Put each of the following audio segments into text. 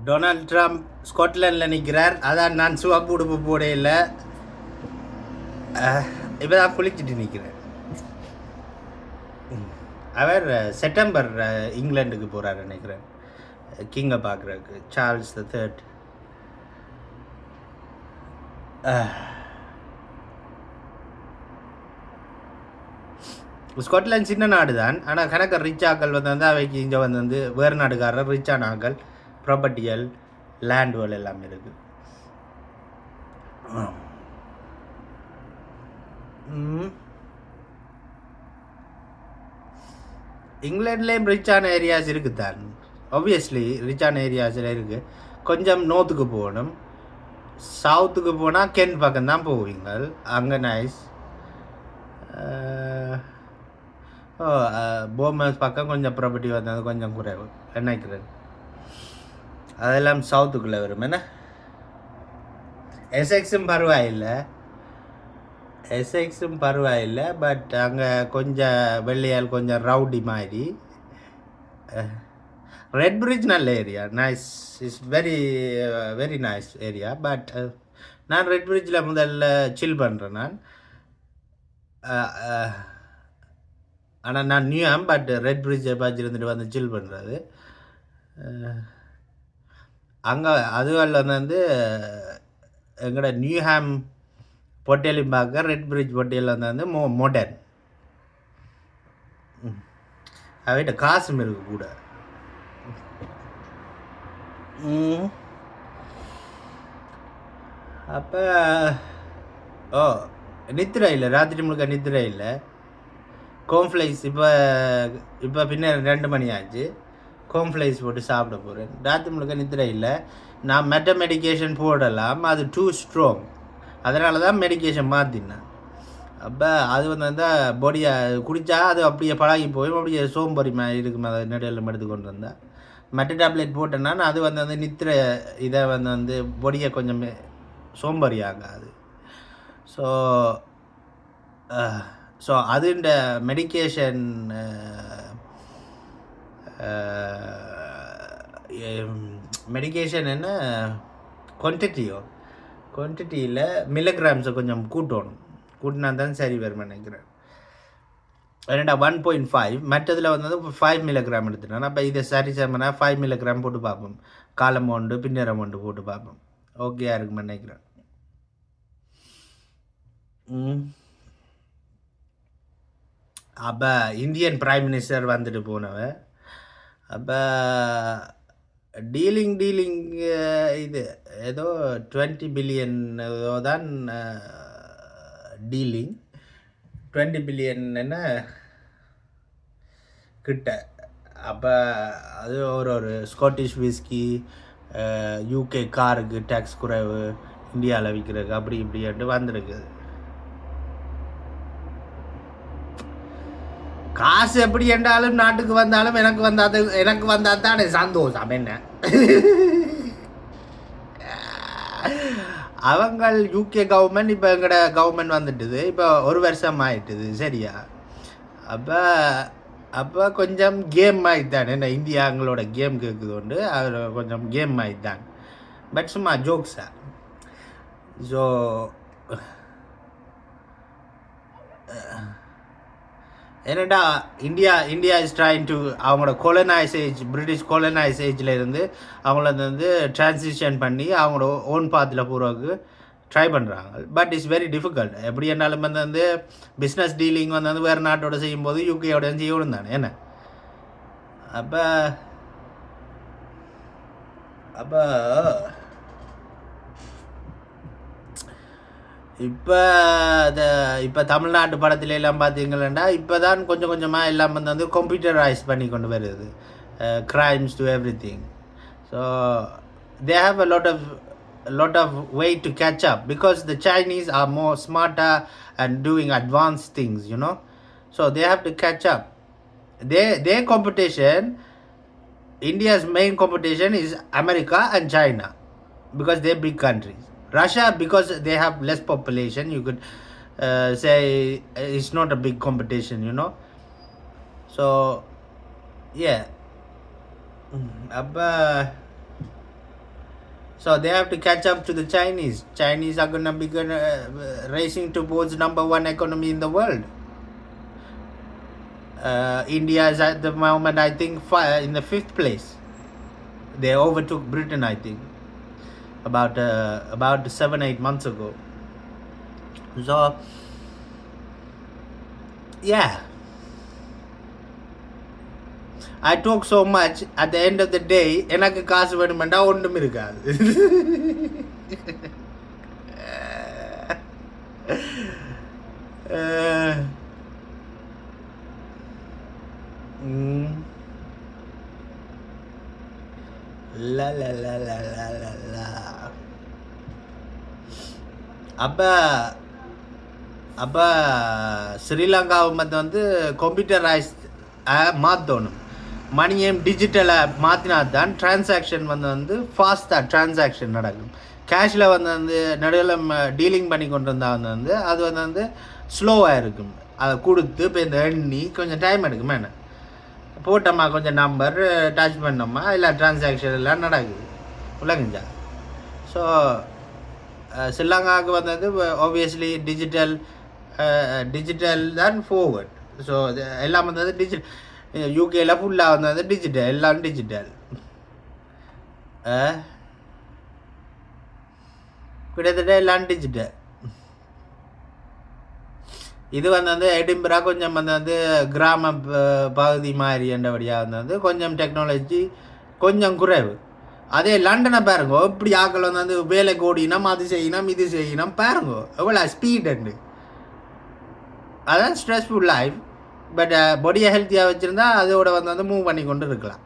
Donald Trump ஸ்காட்லாண்டில் நிற்கிறார். அதான் நான் சிவப்பு உடுப்பு போடையில் இப்போ தான் குளிச்சுட்டு நிற்கிறேன். அவர் செப்டம்பர் இங்கிலாந்துக்கு போகிறார் நினைக்கிறேன், கிங்கை பார்க்குறதுக்கு, சார்ல்ஸ் த தேர்ட். ஸ்காட்லாந்து சின்ன நாடு தான், ஆனால் கணக்க ரிச் ஆக்கள் வந்து அவைக்கு இங்கே வந்து வேறு நாடுகாரர் ரிச்சான ஆக்கள், ப்ராப்பர்ட்டிகள், லேண்டுகள் எல்லாமே இருக்குது. இங்கிலாண்ட்லேயும் ரிச்சான ஏரியாஸ் இருக்குது தான், ஆப்வியஸ்லி ரிச்சான ஏரியாஸில் இருக்குது. கொஞ்சம் நோர்த்துக்கு போகணும், சவுத்துக்கு போனால் கென் பக்கம் தான் போவீங்க, அங்கே நைஸ். போமஸ் பக்கம் கொஞ்சம் ப்ராப்பர்ட்டி வந்தது கொஞ்சம் குறைவு நினைக்கிறேன். அதெல்லாம் சவுத்துக்குள்ளே வரும். என்ன எஸ்எக்ஸும் பரவாயில்லை, எஸ்எக்ஸும் பரவாயில்லை, பட் அங்கே கொஞ்சம் வெள்ளையால் கொஞ்சம் ரவுடி மாதிரி. ரெட் பிரிட்ஜ் நல்ல area, nice, is very very nice area. But நான் ரெட் பிரிட்ஜில் முதல்ல சில் பண்ணுறேன் நான். ஆனால் நான் நியூஹாம், பட் ரெட் பிரிட்ஜை பார்த்து இருந்துட்டு வந்து சில் பண்ணுறது அங்கே. அதுவல்ல வந்து எங்களோட நியூஹாம் பொட்டேலையும் பார்க்க ரெட் பிரிட்ஜ் பொட்டேல் வந்து மாடர்ன், அவகிட்ட காசும் இருக்கு கூட. அப்போ நித்திரை இல்லை, ராத்திரி முழுக்க நித்திரை இல்லை. கோம்ஃப்ளைஸ் இப்போ பின்ன 2 மணி ஆச்சு, கோம்ஃப்ளைஸ் போட்டு சாப்பிட போகிறேன். ராத்திரி முழுக்க நித்திரை இல்லை. நான் மெடிக்கேஷன் போடலாம், அது டூ ஸ்ட்ராங், அதனால தான் மெடிக்கேஷன் மாற்றினேன். அப்போ அது வந்து பொடியை குடித்தா அது அப்படியே பழகி போய் அப்படியே சோம்பறி மாதிரி இருக்கும். அதை நெடையில் எடுத்துக்கொண்டு வந்தேன். டேப்லெட் போட்டேன்னா அது வந்து நித்திரை இதை வந்து பொடியை கொஞ்சம் சோம்பறி ஆகாது. ஸோ அதுண்ட மெடிக்கேஷன் என்ன குவான்டிட்டியில் மில்லிகிராம்ஸை கொஞ்சம் கூட்டினா தான் சரி வரும் நினைக்கிறேன். ஏன்னா 1.5 மற்றதில் வந்து 5 மில்லிகிராம் எடுத்துட்டேன். அப்போ இதை சரி சமனா 5 மில்லிகிராம் போட்டு பார்ப்போம், காலம் ஒன்று பின்னரம் ஒன்று போட்டு பார்ப்போம், ஓகேயா இருக்குன்னு நினைக்கிறேன். அப்போ இந்தியன் பிரைம் மினிஸ்டர் வந்துட்டு போனவன். அப்போ டீலிங் இது ஏதோ 20 பில்லியன் ஏதோ தான் டீலிங். 20 பில்லியன் என்ன கிட்ட. அப்போ அது ஒரு ஸ்காட்டிஷ் விஸ்கி, யூகே காருக்கு டேக்ஸ் குறைவு, இந்தியாவில் விற்கிறதுக்கு அப்படி இப்படின்ட்டு வந்திருக்குது. காசு எப்படி என்றாலும் நாட்டுக்கு வந்தாலும் எனக்கு வந்தால் தானே சந்தோஷம். என்ன அவங்க யூகே கவர்மெண்ட் இப்போ எங்களோட கவர்மெண்ட் வந்துட்டுது, இப்போ 1 வருஷம் ஆயிட்டுது சரியா. அப்போ கொஞ்சம் கேம் மாதிரி தான். என்ன இந்தியா எங்களோட கேம் கேட்குது உண்டு, அது கொஞ்சம் கேம் மாதிரி தான், பட் சும்மா ஜோக்ஸா. ஸோ என்னடா இந்தியா இஸ் ட்ரைங் டு அவங்களோட பிரிட்டிஷ் கொலனைஸ் ஏஜில் இருந்து அவங்கள வந்து டிரான்சிஷன் பண்ணி அவங்களோட ஓன் பாத்தில் போகிறதுக்கு ட்ரை பண்ணுறாங்க. But it's very difficult. எப்படி என்னாலும் வந்து பிஸ்னஸ் டீலிங் வந்து வேறு நாட்டோட செய்யும்போது யூகேயோட செய்யணும் தானே. என்ன அப்போ இப்போ தமிழ்நாட்டு படத்துல எல்லாம் பார்த்தீங்கன்னா இப்போ தான் கொஞ்சம் கொஞ்சமாக எல்லாம் வந்து கம்ப்யூட்டரைஸ் பண்ணி கொண்டு வருது, crimes to everything. So they have a lot of way to catch up because the Chinese are more smarter and doing advanced things, so they have to catch up. Their competition, India's main competition is America and China because they're big countries. Russia, because they have less population, you could say it's not a big competition, So yeah. அப்போ So they have to catch up to the Chinese. Chinese are going to be racing towards number one economy in the world. India is at the moment, I think, in the 5th place. They overtook Britain, I think, about 7-8 months ago. So yeah, I talk so much. At the end of the day, எனக்கு காசு வேணுமெண்டா ஒன்றும் இருக்காது. அப்போ ஸ்ரீலங்காவை வந்து computerise மாற்றணும். மணியையும் டிஜிட்டலாக மாற்றினா தான் டிரான்சாக்ஷன் வந்து ஃபாஸ்ட்டாக டிரான்சாக்ஷன் நடக்கும். கேஷில் வந்து நடுவில் டீலிங் பண்ணி கொண்டு இருந்தால் வந்து அது வந்து ஸ்லோவாக இருக்கும். அதை கொடுத்து இப்போ இந்த எண்ணி கொஞ்சம் டைம் எடுக்குமா, என்ன போட்டோம்மா கொஞ்சம் நம்பர் டச் பண்ணோம்மா இல்லை டிரான்சாக்ஷன் எல்லாம் நடக்குது உலகஞ்சா. ஸோ ஸ்ரீலங்காவுக்கு வந்து ஆப்வியஸ்லி டிஜிட்டல் தான் ஃபார்வர்ட். ஸோ எல்லாம் வந்து டிஜிட்டல். யூகேல ஃபுல்லாக வந்து டிஜிட்டல், எல்லாம் டிஜிட்டல். கிட்டத்தட்ட எல்லாம் டிஜிட்டல். இது வந்து எடின்பரா கொஞ்சம் வந்து கிராம பகுதி மாதிரி என்றபடியாக வந்து கொஞ்சம் டெக்னாலஜி கொஞ்சம் குறைவு. அதே லண்டனை பாருங்க, எப்படி ஆக்கள் வந்து வேலை கோடினம், அது செய்யணும் இது செய்யணும், பாருங்க எவ்வளோ ஸ்பீடு. அதான் ஸ்ட்ரெஸ்ஃபுல் லைஃப். பட் பாடியை ஹெல்த்தியாக வச்சுருந்தா அதோட வந்து மூவ் பண்ணி கொண்டு இருக்கலாம்.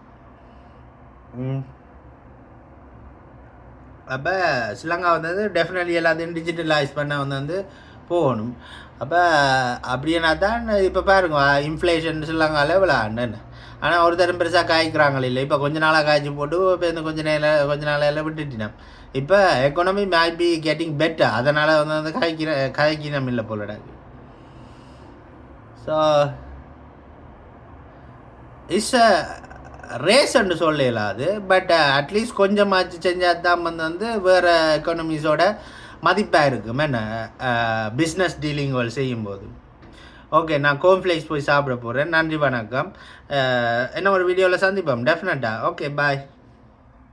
அப்போ ஸ்ரீலங்கா வந்து டெஃபினெட்லி எல்லாத்தையும் டிஜிட்டலைஸ் பண்ண வந்து போகணும். அப்போ அப்படின்னா தான் இப்போ பாருங்க இன்ஃப்ளேஷன் ஸ்ரீலங்காவில் இவ்வளோ ஆண்டுன்னு. ஆனால் ஒரு தரம் பெருசாக காய்க்கிறாங்களே இல்லை. இப்போ கொஞ்ச நாளாக காய்ச்சி போட்டு இப்போ இந்த கொஞ்ச நாளையில் விட்டுட்டினோம். இப்போ economy might be getting better. அதனால் வந்து காய்க்கினம் இல்லை போலடா. ஸோ இட்ஸ் அ ரேஸ்ன்னு சொல்லலாம் அது. பட் அட்லீஸ்ட் கொஞ்சமாச்சு செஞ்சால் தான் வந்து வேறு எக்கானமிஸோட மதிப்பாக இருக்கும் என்ன பிஸ்னஸ் டீலிங்கள் செய்யும்போது. ஓகே, நான் கோன்ஃப்ளேக்ஸ் போய் சாப்பிட போகிறேன். நன்றி, வணக்கம். என்ன ஒரு வீடியோவில் சந்திப்போம் டெஃபினட்டாக. ஓகே, பாய்.